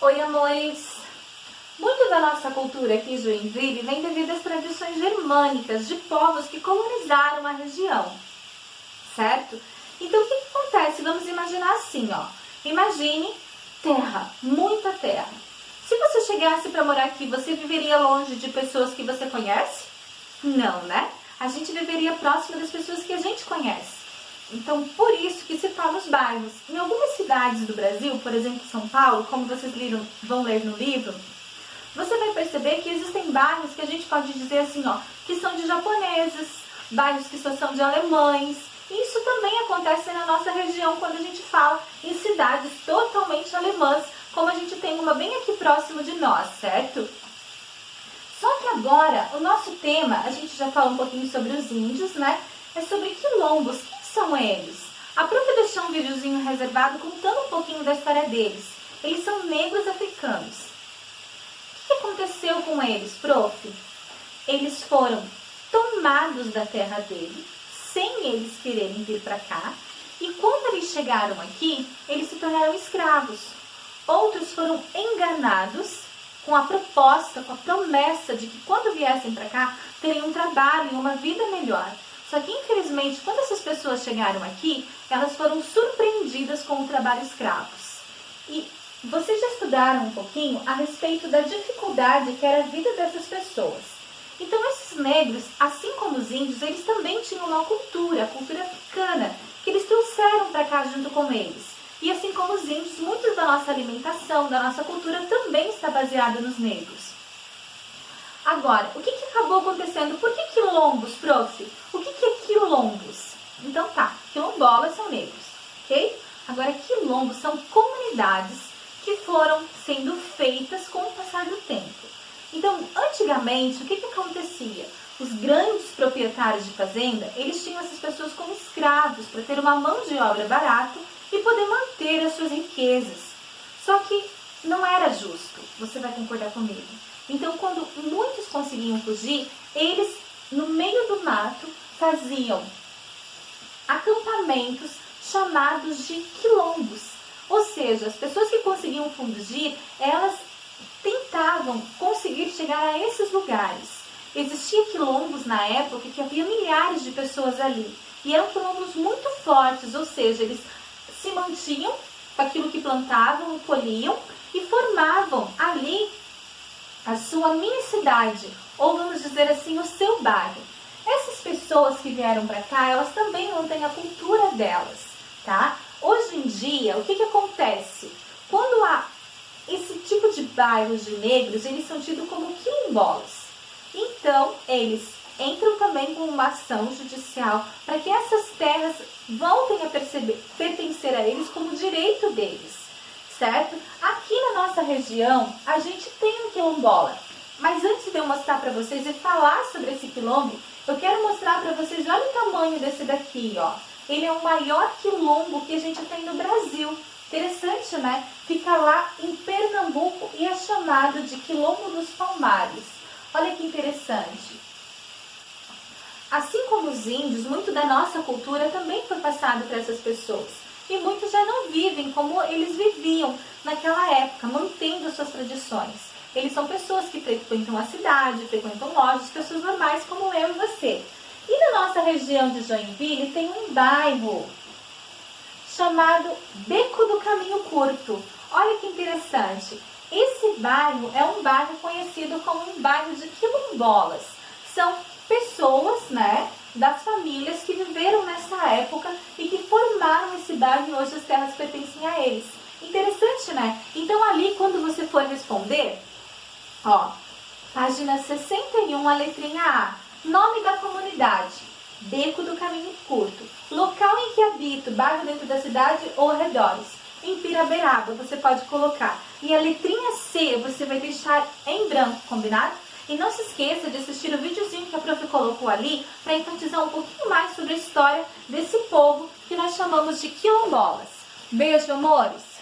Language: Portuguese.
Oi, amores! Muito da nossa cultura aqui em Joinville vem devido às tradições germânicas de povos que colonizaram a região, certo? Então, o que acontece? Vamos imaginar assim, ó. Imagine terra, muita terra. Se você chegasse para morar aqui, você viveria longe de pessoas que você conhece? Não, né? A gente viveria próximo das pessoas que a gente conhece. Então, por isso que se fala os bairros. Em algumas cidades do Brasil, por exemplo, São Paulo, como vocês vão ler no livro, você vai perceber que existem bairros que a gente pode dizer assim, ó, que são de japoneses, bairros que só são de alemães. Isso também acontece na nossa região quando a gente fala em cidades totalmente alemãs, como a gente tem uma bem aqui próximo de nós, certo? Só que agora, o nosso tema, a gente já falou um pouquinho sobre os índios, né? É sobre quilombos. Quem são eles? A prof deixou um videozinho reservado contando um pouquinho da história deles. Eles são negros africanos. O que aconteceu com eles, prof? Eles foram tomados da terra deles, sem eles quererem vir para cá. E quando eles chegaram aqui, eles se tornaram escravos. Outros foram enganados com a proposta, com a promessa de que quando viessem para cá, teriam um trabalho e uma vida melhor. Só que, infelizmente, quando essas pessoas chegaram aqui, elas foram surpreendidas com o trabalho escravos. E vocês já estudaram um pouquinho a respeito da dificuldade que era a vida dessas pessoas. Então, esses negros, assim como os índios, eles também tinham uma cultura, a cultura africana, que eles trouxeram para cá junto com eles. E assim como os índios, muito da nossa alimentação, da nossa cultura também está baseada nos negros. Agora, o que acabou acontecendo? Por que quilombos, prof? O que é quilombos? Então tá, quilombolas são negros, ok? Agora, quilombos são comunidades que foram sendo feitas com o passar do tempo. Então, antigamente, o que acontecia? Os grandes proprietários de fazenda, eles tinham essas pessoas como escravos para ter uma mão de obra barata e poder manter as suas riquezas. Só que não era justo, você vai concordar comigo. Então, quando muitos conseguiam fugir, eles, no meio do mato, faziam acampamentos chamados de quilombos. Ou seja, as pessoas que conseguiam fugir, elas tentavam conseguir chegar a esses lugares. Existiam quilombos na época que havia milhares de pessoas ali. E eram quilombos muito fortes, ou seja, eles se mantinham com aquilo que plantavam e colhiam e formavam ali a sua mini cidade, ou vamos dizer assim, o seu bairro. Essas pessoas que vieram para cá, elas também mantêm a cultura delas, tá? Hoje em dia, o que acontece? Quando há esse tipo de bairros de negros, eles são tidos como quilombolas. Então, eles entram também com uma ação judicial para que essas terras voltem a pertencer a eles como direito deles, certo? Aqui na nossa região, a gente tem um quilombola. Mas antes de eu mostrar para vocês e falar sobre esse quilombo, eu quero mostrar para vocês, olha o tamanho desse daqui, ó. Ele é o maior quilombo que a gente tem no Brasil. Interessante, né? Fica lá em Pernambuco e é chamado de Quilombo dos Palmares. Olha que interessante. Assim como os índios, muito da nossa cultura também foi passado para essas pessoas. E muitos já não vivem como eles viviam naquela época, mantendo suas tradições. Eles são pessoas que frequentam a cidade, frequentam lojas, pessoas normais como eu e você. E na nossa região de Joinville tem um bairro chamado Beco do Caminho Curto. Olha que interessante. Esse bairro é um bairro conhecido como um bairro de quilombolas. São pessoas, né, das famílias que viveram nessa época e que formaram esse bairro e hoje as terras pertencem a eles. Interessante, né? Então ali, quando você for responder, ó, página 61, a letrinha A, nome da comunidade, Beco do Caminho Curto, local em que habito, bairro dentro da cidade ou arredores. Em Piraberaba, você pode colocar. E a letrinha C, você vai deixar em branco, combinado? E não se esqueça de assistir o videozinho que a prof colocou ali para enfatizar um pouquinho mais sobre a história desse povo que nós chamamos de quilombolas. Beijo, amores!